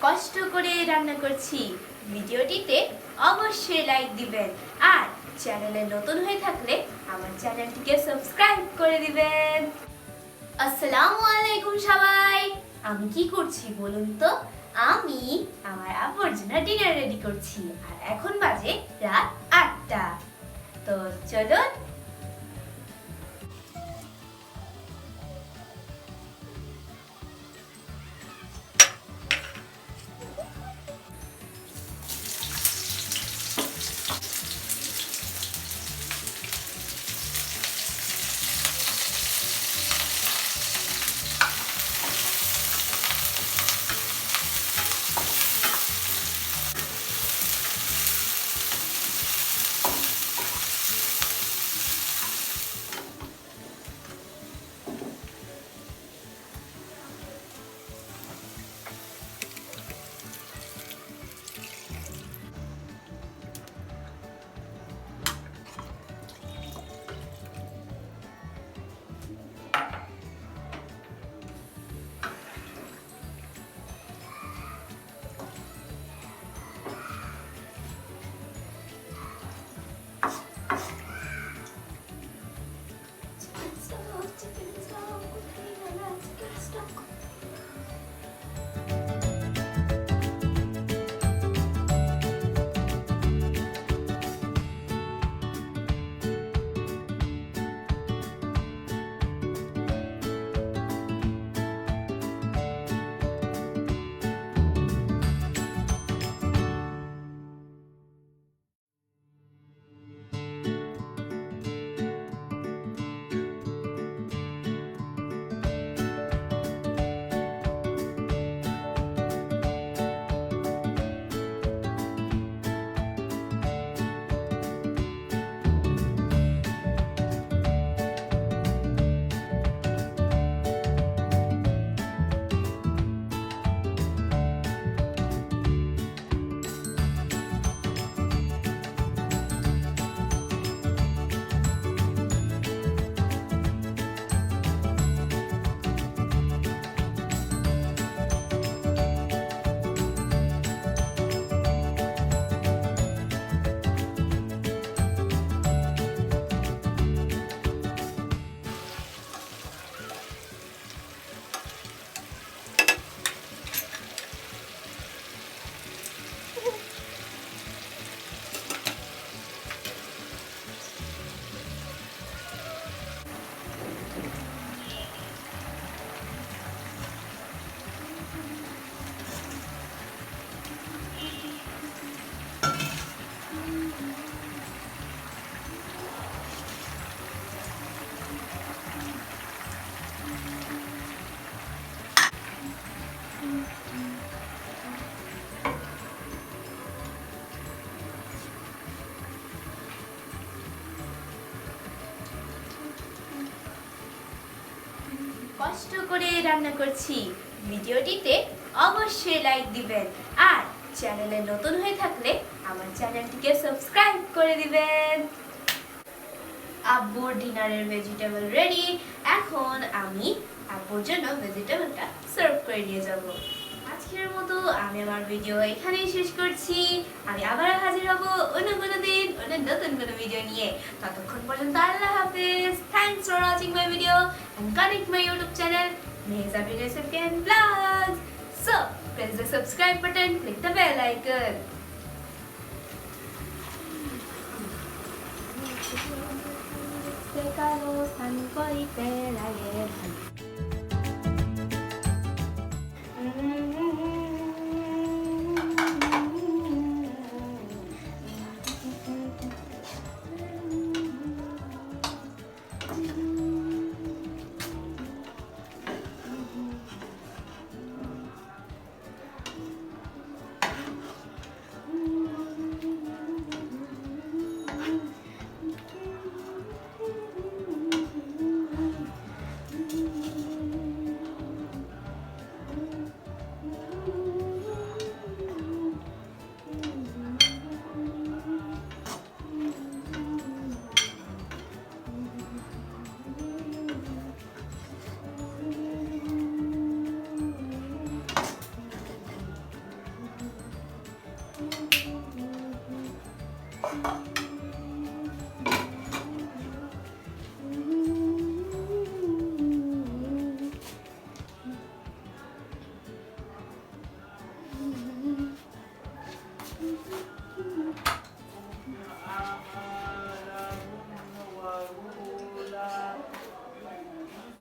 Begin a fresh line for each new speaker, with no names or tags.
কষ্ট করে রান্না করছি। ভিডিওটিতে অবশ্যই লাইক দিবেন আর চ্যানেলে নতুন হয়ে থাকলে আমার চ্যানেলটিকে সাবস্ক্রাইব করে দিবেন। আসসালামু আলাইকুম সবাই। আমি কি করছি বলুন তো? আমি আমার আব্বুর জন্য ডিনার রেডি করছি আর এখন বাজে রাত ৮টা। তো চলুন। কষ্ট করে রান্না করছি। ভিডিওটিতে অবশ্যই লাইক দিবেন আর চ্যানেলে নতুন হয়ে থাকলে আমার চ্যানেলটিকে সাবস্ক্রাইব করে দিবেন। আব্বুর ডিনারের ভেজিটেবল রেডি। এখন আমি আব্বুর জন্য ভেজিটেবলটা সার্ভ করে নিয়ে যাব। আজকের মতো আমি আমার ভিডিও এখানেই শেষ করছি। আমি আবার হাজির হব অন্য কোনো দিন অন্য নতুন কোনো ভিডিও নিয়ে। ততক্ষণ পর্যন্ত আল্লাহ হাফেজ। Thanks for watching my video and connect my YouTube channel Mahjaben and vlogs. So press the subscribe button, click the bell icon. Pecado santo y pelaye.